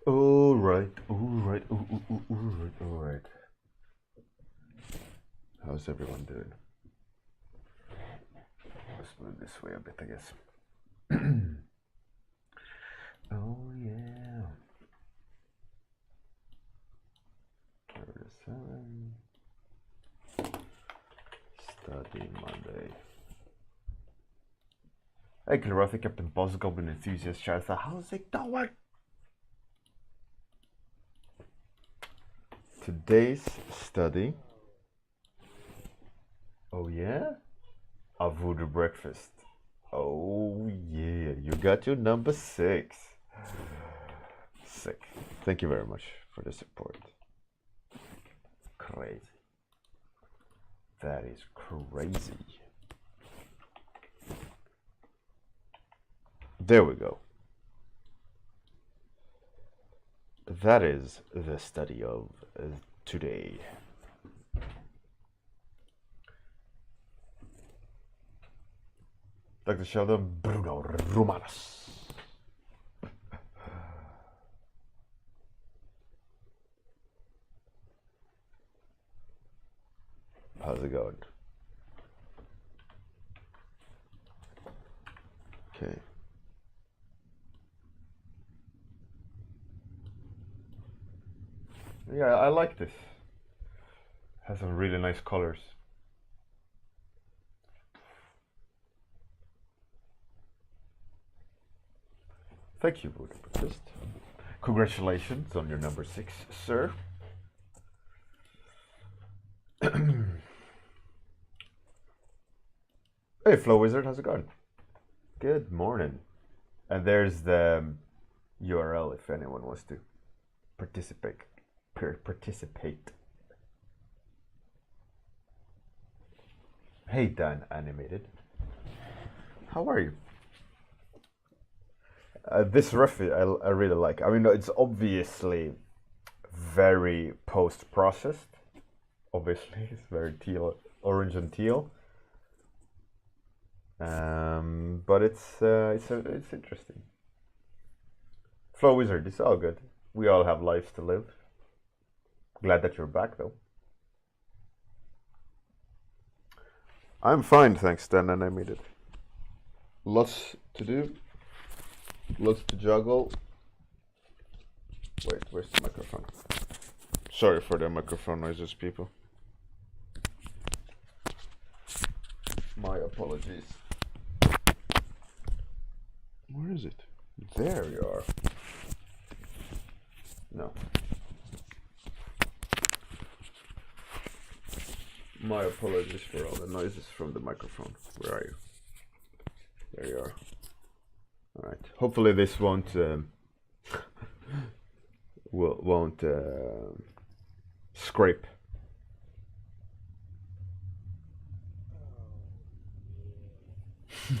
All right, all right, all right. How's everyone doing? Let's move this way a bit, I guess. Oh yeah. 37. Study Monday. Hey, Kilrothy, Captain Boss, Goblin Enthusiast, Chartha. How's it going? Today's study. Oh yeah? A voodoo breakfast. Oh yeah, you got your number 6. Sick. Thank you very much for the support. Crazy. That is crazy. There we go. That is the study of today. Dr. Sheldon Bruno Romanos. How's it going? Okay. Yeah, I like this. Has some really nice colors. Thank you, Voodoo Breakfast. Congratulations on your number 6, sir. Hey, Flow Wizard, how's it going? Good morning. And there's the URL if anyone wants to participate. Hey, Dan Animated. How are you? This recipe I really like. I mean, it's obviously very post-processed. Obviously, it's very teal, orange and teal. But it's interesting. Flow Wizard, it's all good. We all have lives to live. Glad that you're back, though. I'm fine, thanks, Dan, and I made it. Lots to do. Lots to juggle. Wait, where's the microphone? Sorry for the microphone noises, people. My apologies. Where is it? There you are. No. My apologies for all the noises from the microphone. Where are you? There you are. Alright. Hopefully this won't scrape.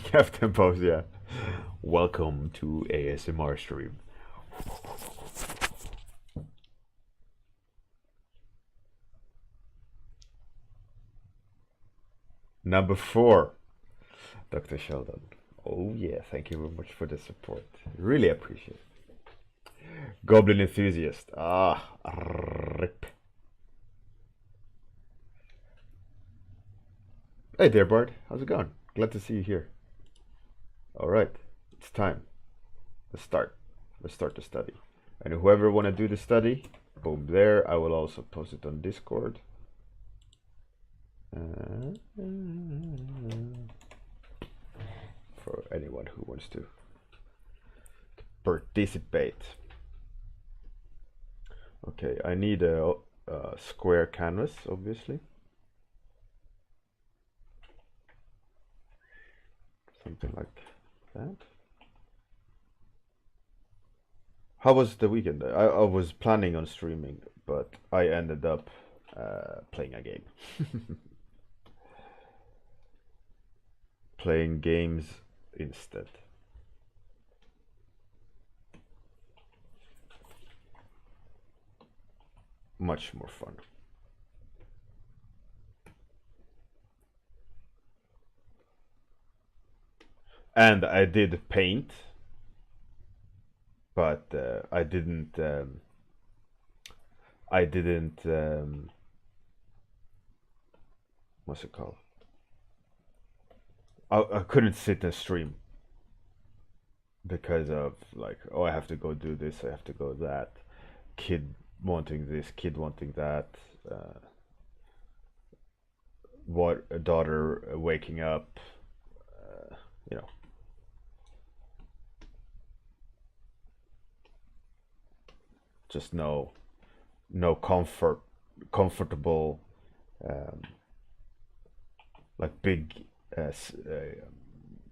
Captain Post, yeah. Welcome to ASMR stream. Number 4, Dr. Sheldon. Oh yeah, thank you very much for the support. Really appreciate it. Goblin Enthusiast. Ah, rip. Hey there, Bard. How's it going? Glad to see you here. Alright, it's time. Let's start. Let's start the study. And whoever want to do the study, boom, there. I will also post it on Discord. For anyone who wants to participate. Okay, I need a square canvas, obviously. Something like that. How was the weekend? I was planning on streaming, but I ended up playing a game. Playing games instead. Much more fun. And I did paint. but I didn't. I didn't. What's it called? I couldn't sit and stream because of like, oh, I have to go do this, I have to go that. Kid wanting this, kid wanting that. What a daughter waking up. You know, just no comfortable, um, like big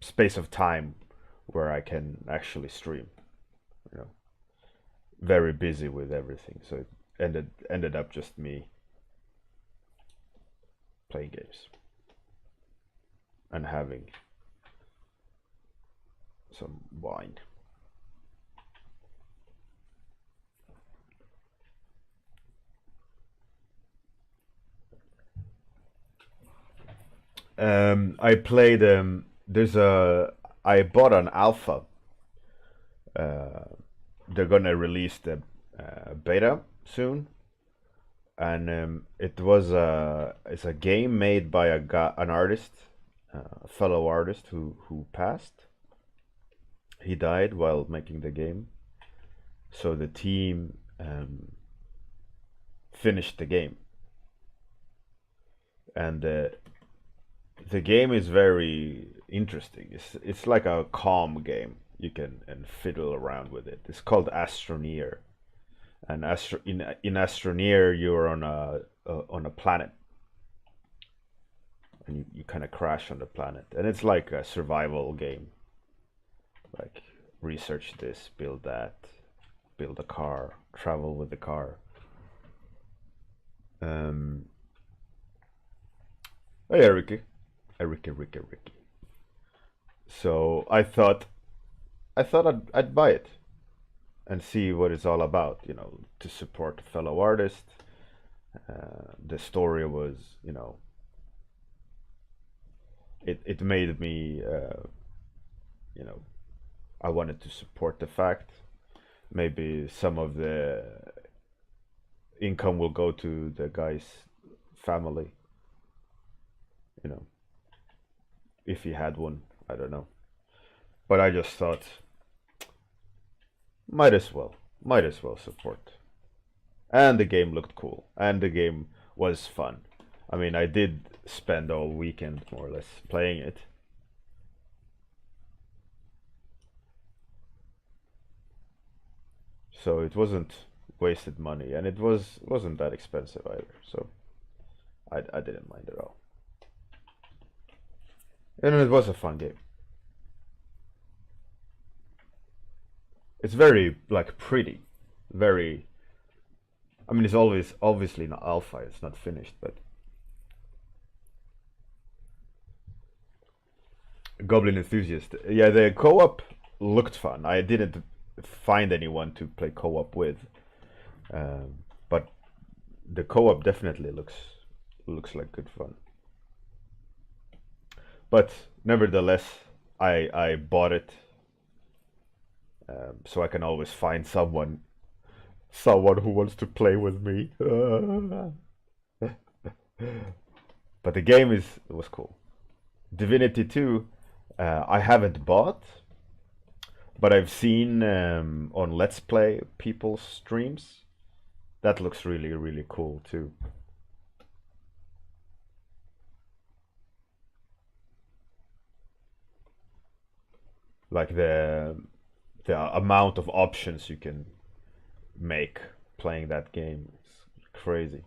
space of time where I can actually stream. You know, very busy with everything, so it ended up just me playing games and having some wine. I played. I bought an alpha. Uh, they're gonna release the beta soon, and it's a game made by an artist, a fellow artist who passed. He died while making the game, so the team finished the game, and the game is very interesting. It's like a calm game. You can and fiddle around with it. It's called Astroneer, and in Astroneer you're on a planet, and you kind of crash on the planet, and it's like a survival game. Like research this, build that, build a car, travel with the car. Oh yeah, Ricky. Ricky. So I thought I'd buy it and see what it's all about. You know, to support a fellow artist. The story was, you know, it made me, you know, I wanted to support the fact. Maybe some of the income will go to the guy's family. You know, if he had one, I don't know. But I just thought, might as well support. And the game looked cool, and the game was fun. I mean, I did spend all weekend more or less playing it. So it wasn't wasted money, and it wasn't that expensive either. So I didn't mind at all. And it was a fun game. It's very like pretty, very. I mean, it's always obviously not alpha. It's not finished, but Goblin Enthusiast. Yeah, the co-op looked fun. I didn't find anyone to play co-op with, but the co-op definitely looks like good fun. But nevertheless, I bought it, so I can always find someone who wants to play with me. But the game was cool. Divinity 2, I haven't bought, but I've seen on Let's Play people's streams. That looks really cool too. Like the amount of options you can make playing that game is crazy.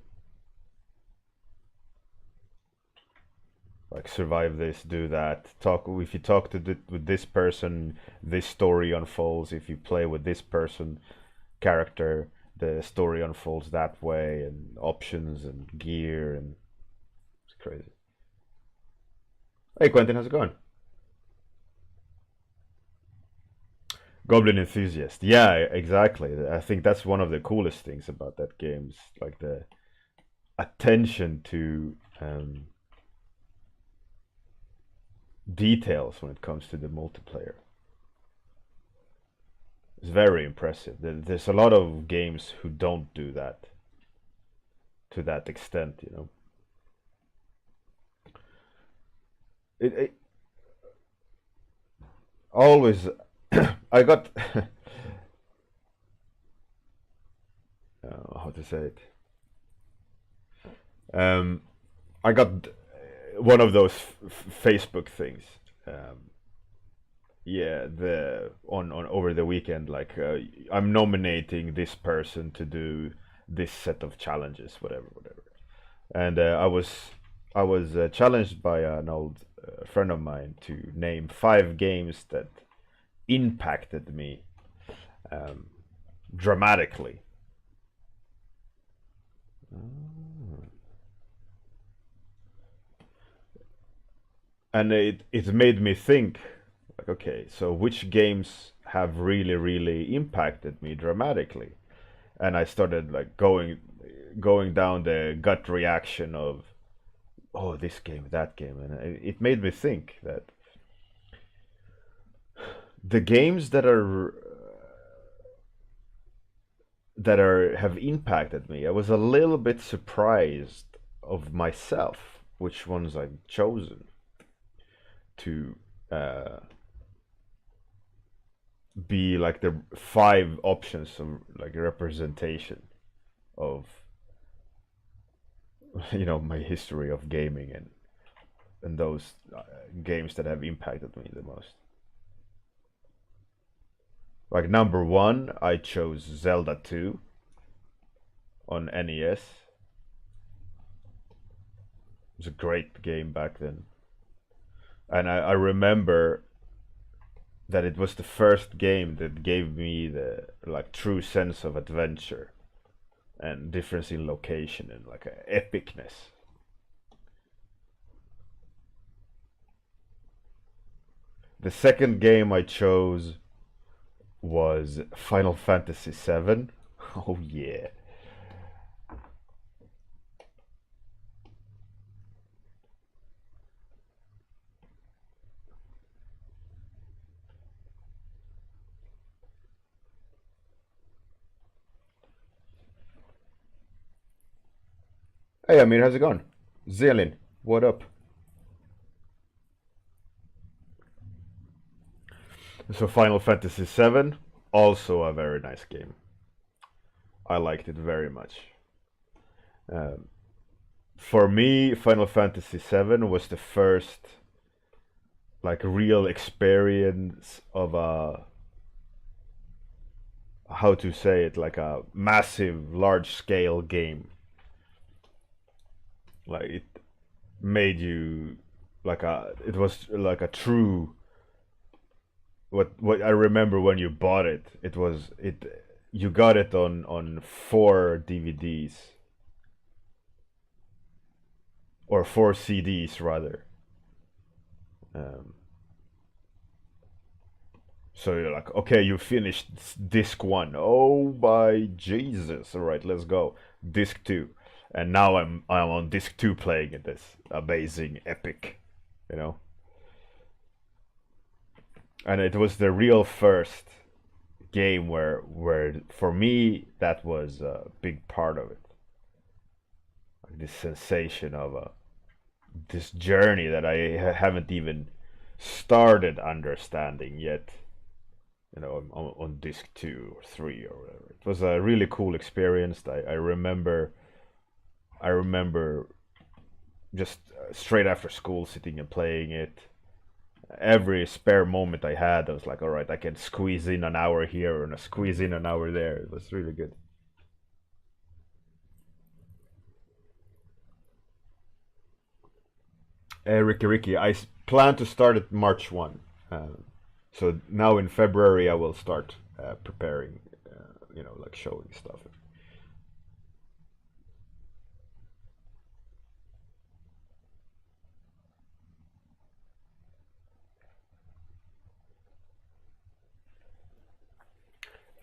Like survive this, do that. Talk if you talk with this person, this story unfolds. If you play with this person character, the story unfolds that way, and options and gear, and it's crazy. Hey Quentin, how's it going? Goblin Enthusiast. Yeah, exactly. I think that's one of the coolest things about that game. Is like the attention to details when it comes to the multiplayer. It's very impressive. There's a lot of games who don't do that to that extent, you know. It always I got how to say it. I got one of those Facebook things. Yeah, the on over the weekend, like I'm nominating this person to do this set of challenges, whatever, whatever. And I was challenged by an old friend of mine to name 5 games that impacted me um, dramatically. And it made me think, like, okay, so which games have really impacted me dramatically? And I started like going down the gut reaction of, oh, this game, that game, and it made me think that the games that are have impacted me, I was a little bit surprised of myself which ones I've chosen to uh, be like the 5 options of like representation of my history of gaming and those games that have impacted me the most. Like number 1, I chose Zelda 2 on NES. It was a great game back then. And I remember that it was the first game that gave me the like true sense of adventure and difference in location and like a epicness. The second game I chose was Final Fantasy VII. Oh yeah. Hey Amir, how's it going? Zelin, what up? So Final Fantasy VII, also a very nice game. I liked it very much. Um, for me, Final Fantasy VII was the first like real experience of a, how to say it, like a massive, large scale game. Like it made you like a, it was like a true, what I remember when you bought it, it was it you got it on 4 DVDs or 4 CDs rather. Um, so you're like, okay, you finished disc 1. Oh my Jesus! All right, let's go disc 2, and now I'm on disc 2 playing it, this amazing epic, you know. And it was the real first game where for me that was a big part of it, like this sensation of this journey that I haven't even started understanding yet, on disc 2 or 3 or whatever. It was a really cool experience. I remember just straight after school sitting and playing it. Every spare moment I had, I was like, all right, I can squeeze in an hour here and squeeze in an hour there. It was really good. Ricky, I plan to start at March 1. So now in February I will start preparing, like showing stuff.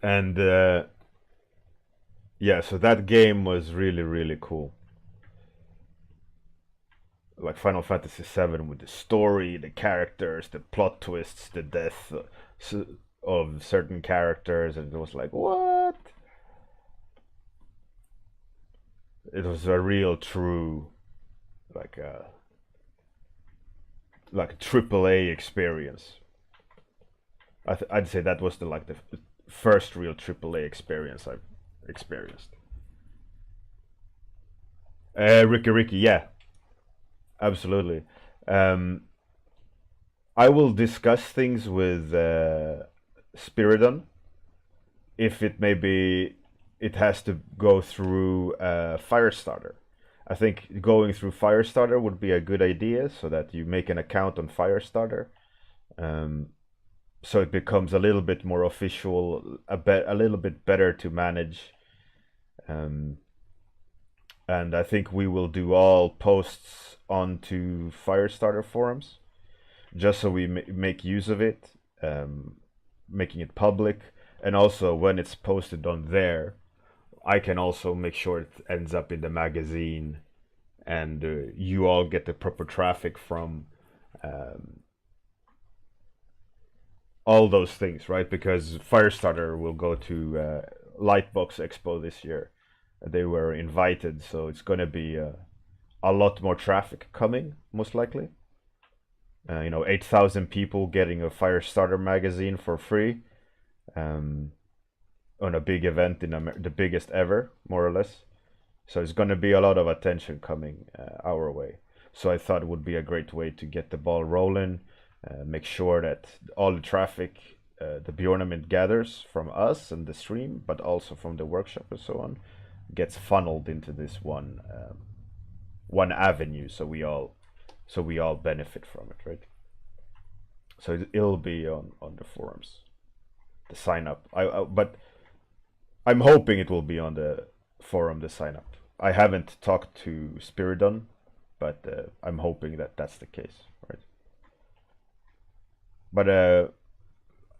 And yeah, so that game was really cool. Like Final Fantasy VII with the story, the characters, the plot twists, the death. So of certain characters, and it was like, what? It was a real true like a AAA experience. I'd say that was the first real AAA experience I've experienced. Ricky, yeah, absolutely. Um, I will discuss things with Spiridon if it has to go through Firestarter. I think going through Firestarter would be a good idea, so that you make an account on Firestarter, so it becomes a little bit more official, a little bit better to manage. And I think we will do all posts onto Firestarter forums, just so we make use of it, making it public, and also when it's posted on there, I can also make sure it ends up in the magazine, and you all get the proper traffic from all those things, right? Because Firestarter will go to Lightbox Expo this year. They were invited, so it's going to be a lot more traffic coming, most likely. 8,000 people getting a Firestarter magazine for free. On a big event in the biggest ever, more or less. So it's going to be a lot of attention coming our way. So I thought it would be a great way to get the ball rolling, make sure that all the traffic the Bjornament gathers from us and the stream, but also from the workshop and so on, gets funneled into this one avenue, so we all benefit from it, right? So it'll be on the forums, the sign up. But I'm hoping it will be on the forum, the sign up. I haven't talked to Spiridon, but I'm hoping that that's the case, right? But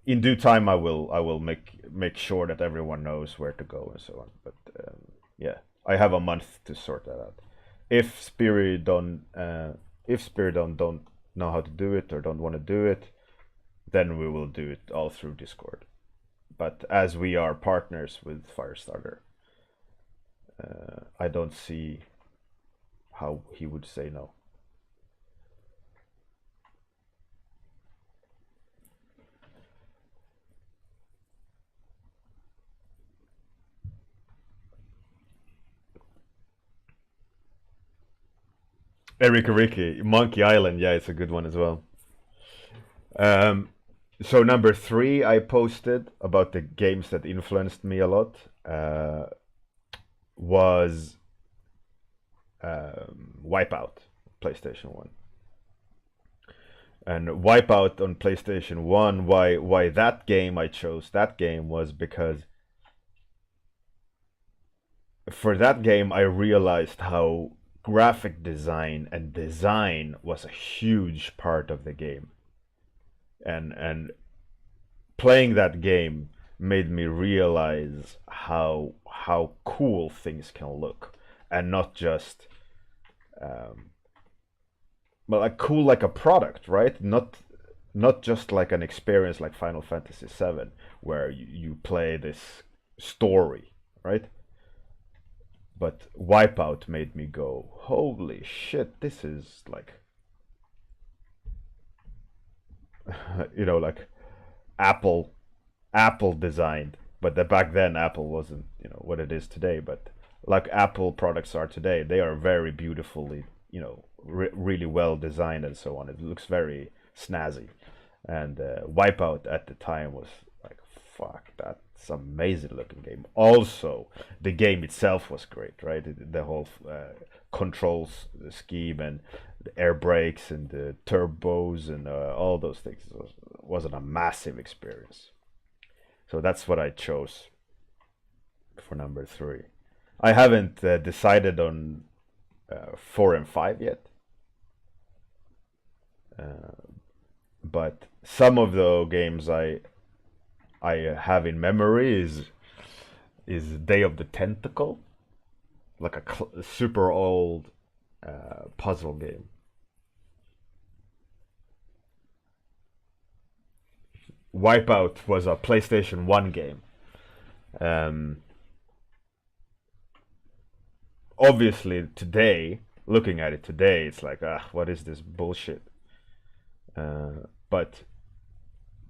in due time, I will make sure that everyone knows where to go and so on. But yeah, I have a month to sort that out. If Spiridon don't know how to do it or don't want to do it, then we will do it all through Discord. But as we are partners with Firestarter, I don't see how he would say no. Ricky, Monkey Island, yeah, it's a good one as well. So number 3 I posted about the games that influenced me a lot was Wipeout, PlayStation 1. And Wipeout on PlayStation 1, why that game, I chose that game, was because for that game I realized how graphic design and design was a huge part of the game. And playing that game made me realize how cool things can look, and not just cool like a product, right? Not just like an experience like Final Fantasy VII, where you play this story, right? But Wipeout made me go, holy shit, this is like like Apple designed, but back then Apple wasn't what it is today. But like Apple products are today, they are very beautifully really well designed and so on. It looks very snazzy, and Wipeout at the time was like, fuck, that's amazing looking game. Also, the game itself was great, right? The whole controls scheme and the air brakes and the turbos and all those things wasn't a massive experience. So that's what I chose for number 3. I haven't decided on 4 and 5 yet, but some of the games I have in memory is Day of the Tentacle, like a super old puzzle game. Wipeout was a PlayStation 1 game. Obviously, today, looking at it today, it's like, what is this bullshit? But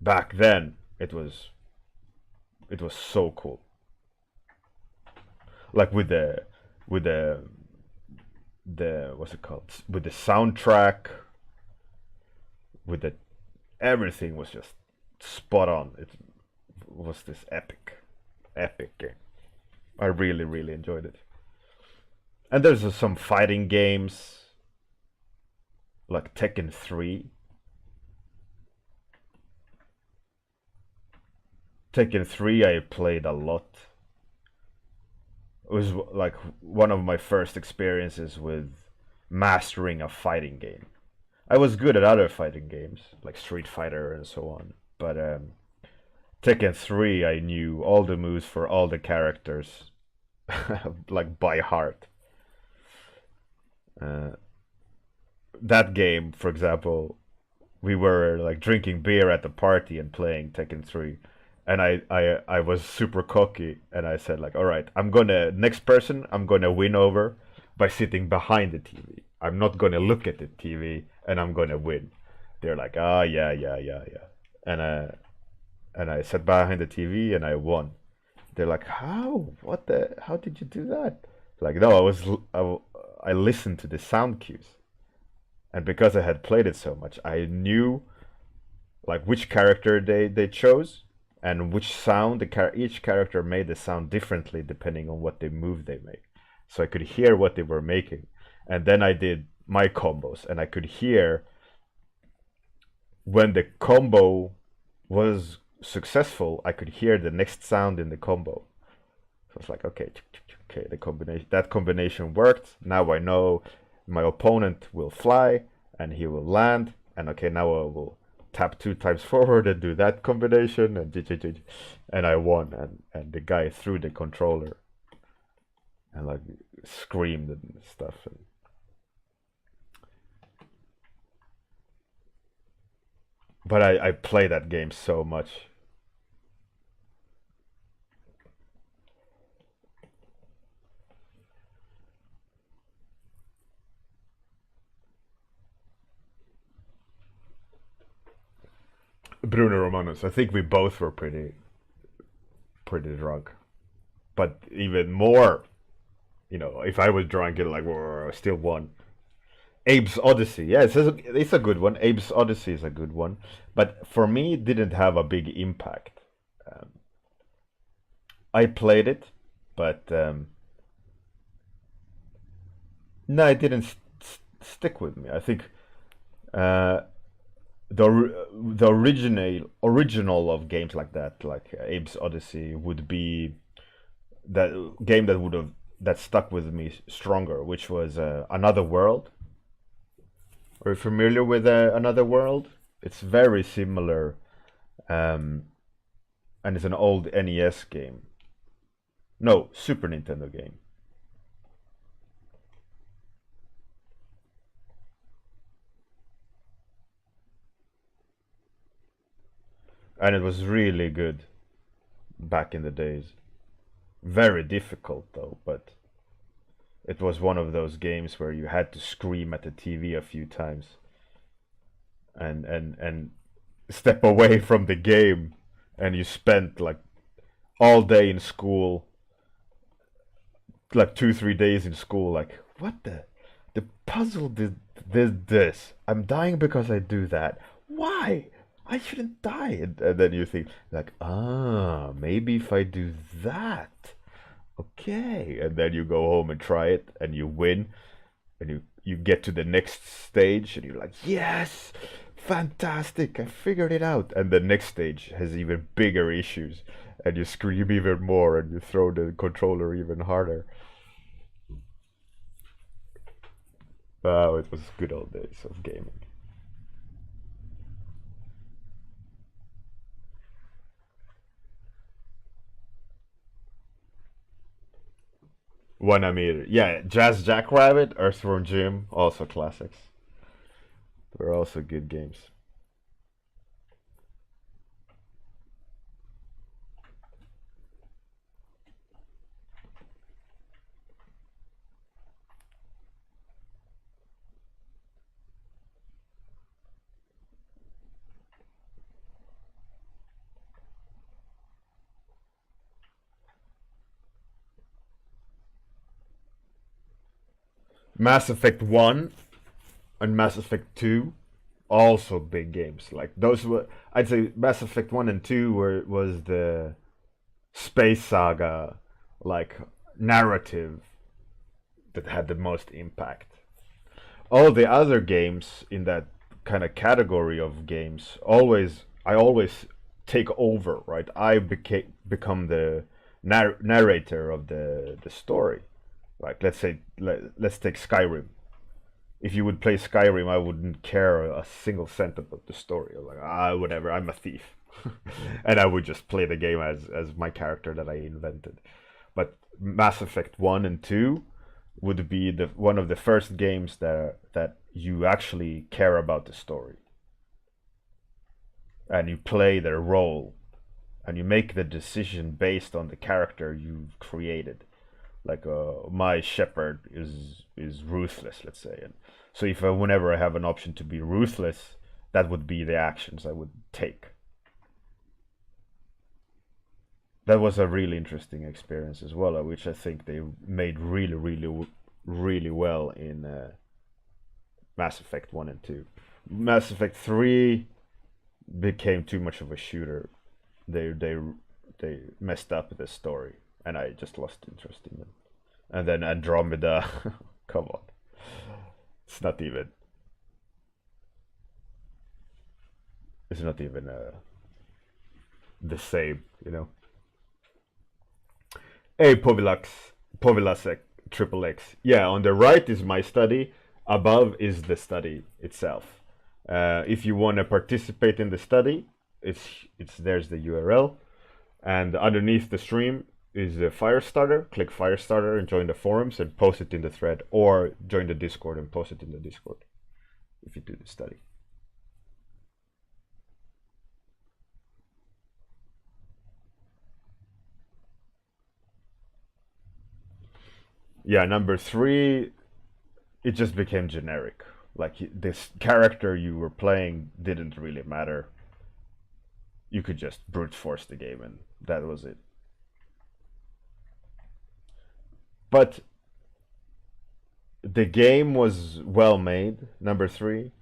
back then, it was so cool. Like with the what's it called? With the soundtrack, with the everything was just spot on. It was this epic game. I really enjoyed it. And there's some fighting games like Tekken 3. Tekken 3 I played a lot. It was like one of my first experiences with mastering a fighting game. I was good at other fighting games like Street Fighter and so on, but Tekken 3 I knew all the moves for all the characters like by heart. That game, for example, we were like drinking beer at the party and playing Tekken 3. And I was super cocky and I said like, all right, next person I'm gonna win over by sitting behind the TV. I'm not gonna look at the TV and I'm gonna win. They're like, yeah. And I sat behind the TV and I won. They're like, how? How did you do that? Like, no, I listened to the sound cues. And because I had played it so much, I knew like which character they chose and which sound each character made the sound differently depending on what move they make. So I could hear what they were making. And then I did my combos and I could hear when the combo was successful, I could hear the next sound in the combo. So it's like, okay, that combination worked. Now I know my opponent will fly and he will land. And okay, now I will tap 2 times forward and do that combination and I won. And the guy threw the controller and like screamed and stuff. But I play that game so much. Bruno Romanos. I think we both were pretty drunk. But even more, if I was drunk, like, I still won. Abe's Odyssey. Yeah, it's a good one. Abe's Odyssey is a good one. But for me, it didn't have a big impact. I played it, but no, it didn't stick with me. I think the original of games like that, like Abe's Odyssey, would be that game that stuck with me stronger, which was Another World. Are you familiar with Another World? It's very similar, and it's an old NES game. No, Super Nintendo game. And it was really good back in the days. Very difficult though, but it was one of those games where you had to scream at the TV a few times and step away from the game, and you spent like all day in school, like 2-3 days in school, like what the puzzle did this. I'm dying because I do that. Why? I shouldn't die. And then you think like, maybe if I do that, okay. And then you go home and try it and you win, and you get to the next stage and you're like, yes, fantastic, I figured it out. And the next stage has even bigger issues and you scream even more and you throw the controller even harder. Oh, it was good old days of gaming. Wanamir. Yeah, Jazz Jackrabbit, Earthworm Jim, also classics. They're also good games. Mass Effect 1 and Mass Effect 2, also big games. Like those were, I'd say Mass Effect 1 and 2 was the space saga, like, narrative that had the most impact. All the other games in that kind of category of games, I always take over, right? I become the narrator of the story. Like, let's say, let's take Skyrim. If you would play Skyrim, I wouldn't care a single cent about the story. Like, whatever, I'm a thief. And I would just play the game as my character that I invented. But Mass Effect 1 and 2 would be one of the first games that you actually care about the story. And you play their role. And you make the decision based on the character you've created. Like, my shepherd is ruthless, let's say. And so whenever I have an option to be ruthless, that would be the actions I would take. That was a really interesting experience as well, which I think they made really, really, really well in Mass Effect 1 and 2. Mass Effect 3 became too much of a shooter. They messed up the story, and I just lost interest in them. And then Andromeda, come on, it's not even the same, you know. Hey, Povilasek, Triple X. Yeah, on the right is my study. Above is the study itself. If you want to participate in the study, there's the URL, and underneath the stream is the Firestarter. Click Firestarter and join the forums and post it in the thread, or join the Discord and post it in the Discord if you do the study. Yeah, number 3, it just became generic. Like, this character you were playing didn't really matter. You could just brute force the game, and that was it. But the game was well made. Number 3,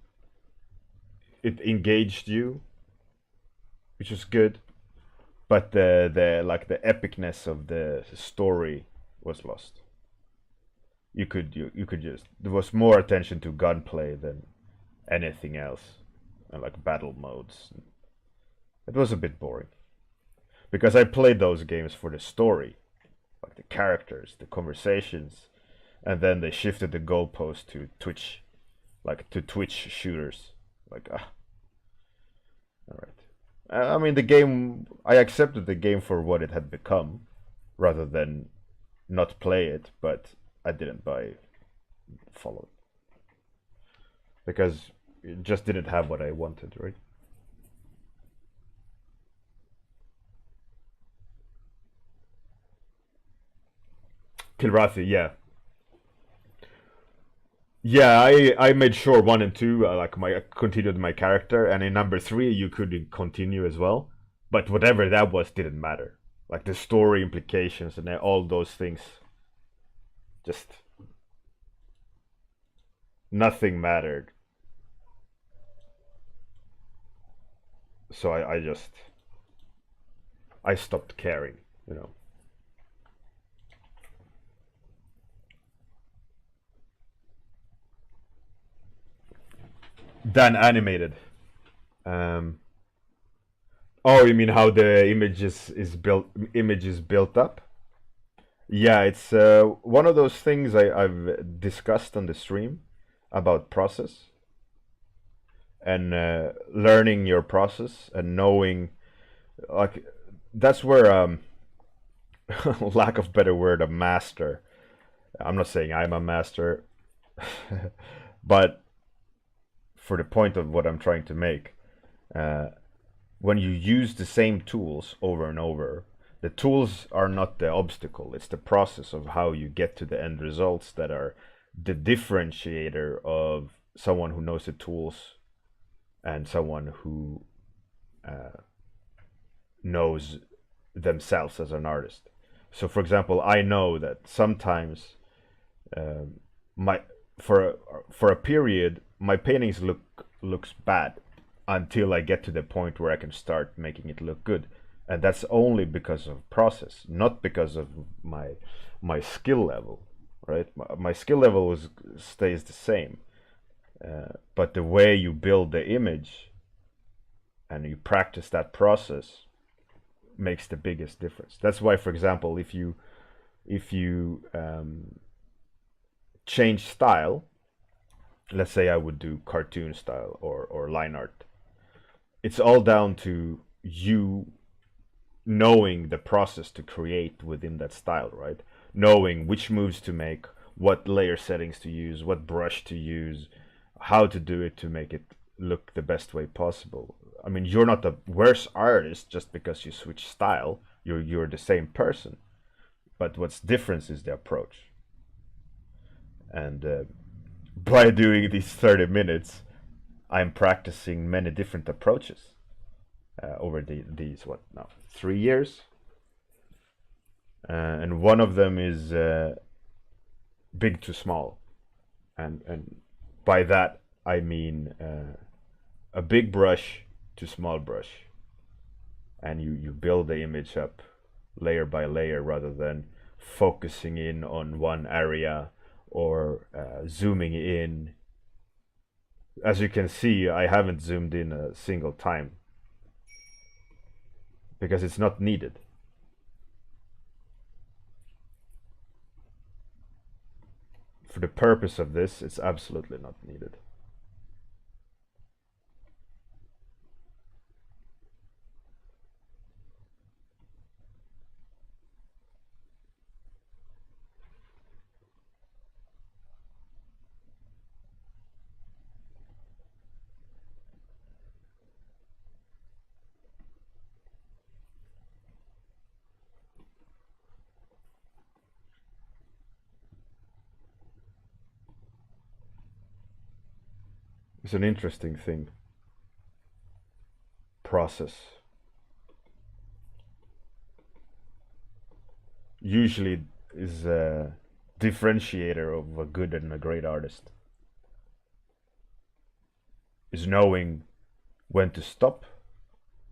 it engaged you, which was good. But the epicness of the story was lost. You could just, there was more attention to gunplay than anything else, and like battle modes. It was a bit boring, because I played those games for the story, like the characters, the conversations, and then they shifted the goalpost to Twitch shooters. Like, all right. I mean, the game, I accepted the game for what it had become, rather than not play it, but I didn't follow it, because it just didn't have what I wanted, right? Kilrathi, yeah. Yeah, I made sure 1 and 2, continued my character, and in number 3 you could continue as well, but whatever that was didn't matter. Like, the story implications and all those things, just nothing mattered. So I stopped caring, you know. Than animated. Oh, you mean how the image is built up? Yeah, it's one of those things I've discussed on the stream about process, and learning your process and knowing, like, that's where lack of better word, a master. I'm not saying I'm a master, but for the point of what I'm trying to make, when you use the same tools over and over, the tools are not the obstacle, it's the process of how you get to the end results that are the differentiator of someone who knows the tools and someone who knows themselves as an artist. So, for example, I know that sometimes for a period, my paintings looks bad until I get to the point where I can start making it look good, and that's only because of process, not because of my skill level, right? My skill level stays the same, but the way you build the image and you practice that process makes the biggest difference. That's why, for example, if you change style, let's say I would do cartoon style or line art, it's all down to you knowing the process to create within that style, right? Knowing which moves to make, what layer settings to use, what brush to use, how to do it to make it look the best way possible. I mean, you're not a worse artist just because you switch style. You're the same person, but what's different is the approach. And by doing these 30 minutes, I'm practicing many different approaches over these what now 3 years, and one of them is big to small, and by that I mean a big brush to small brush, and you build the image up layer by layer rather than focusing in on one area or zooming in. As you can see, I haven't zoomed in a single time because it's not needed. For the purpose of this, it's absolutely not needed. It's an interesting thing. Process. Usually is a differentiator of a good and a great artist. Is knowing when to stop,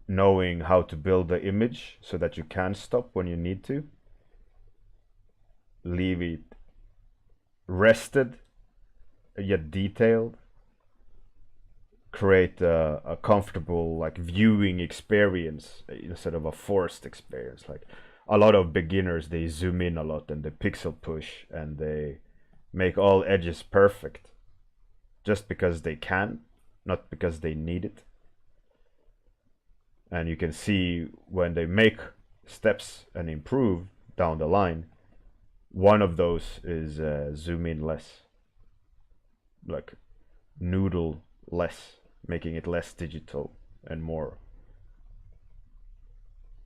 knowing how to build the image so that you can stop when you need to, leave it rested yet detailed, create a comfortable like viewing experience instead of a forced experience. Like a lot of beginners, they zoom in a lot and they pixel push and they make all edges perfect just because they can, not because they need it. And you can see when they make steps and improve down the line, one of those is zoom in less, like noodle less, making it less digital and more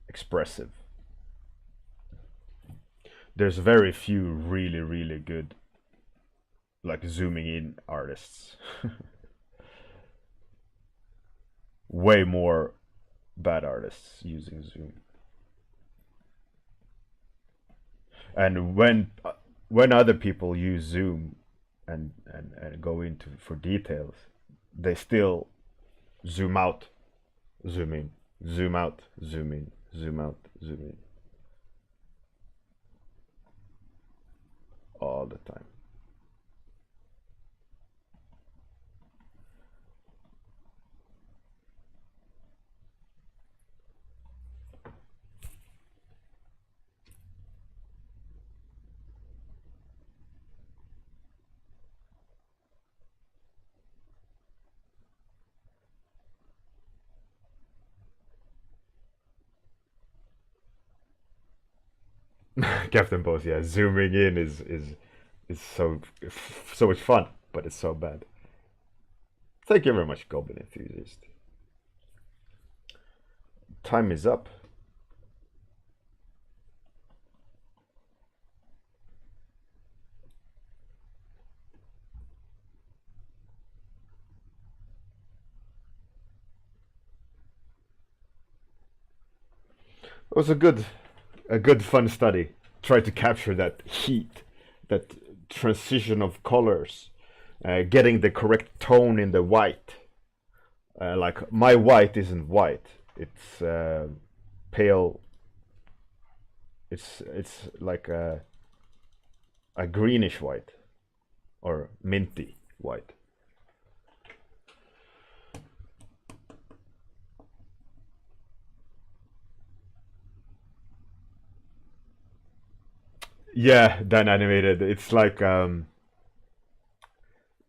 expressive. There's very few really good like zooming in artists. Way more bad artists using zoom. And when other people use zoom and go into for details, they still zoom out, zoom in, zoom out, zoom in, zoom out, zoom in, all the time. Captain Boss, yeah, zooming in is so much fun, but it's so bad. Thank you very much, Goblin Enthusiast. Time is up. It was a good fun study. Try to capture that heat, that transition of colors, getting the correct tone in the white. Like my white isn't white; it's pale. It's like a greenish white or minty white. Yeah, then animated. It's like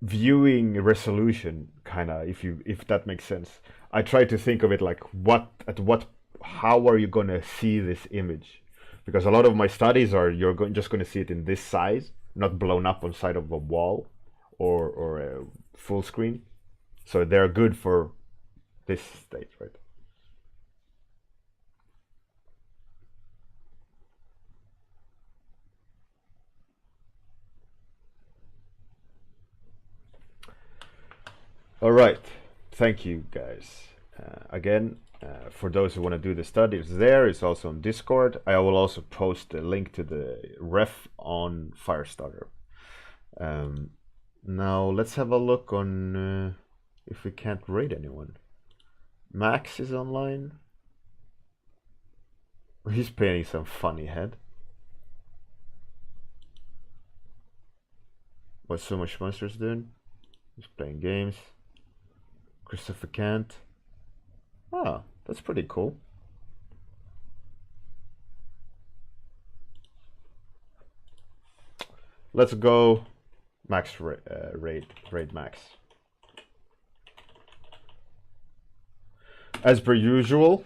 viewing resolution, kind of. If that makes sense. I try to think of it like how are you gonna see this image? Because a lot of my studies are just gonna see it in this size, not blown up on side of a wall or a full screen. So they're good for this state, right? All right, thank you guys. Again, for those who want to do the study, it's there. It's also on Discord. I will also post a link to the ref on Firestarter. Now let's have a look on if we can't raid anyone. Max is online. He's painting some funny head. What's So Much Monsters doing? He's playing games. Christopher Kent. Ah, that's pretty cool. Let's go max raid max. As per usual,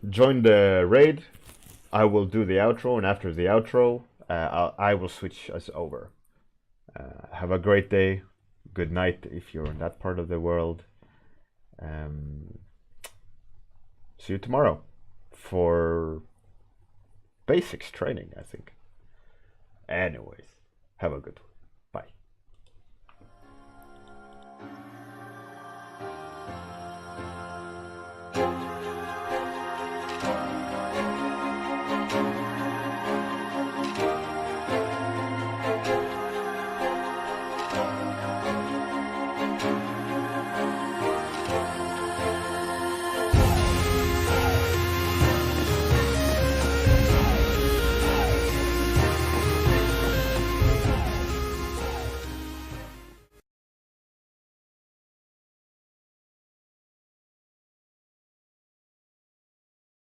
join the raid. I will do the outro, and after the outro, I will switch us over. Have a great day. Good night if you're in that part of the world. See you tomorrow for basics training, I think. Anyways, have a good one.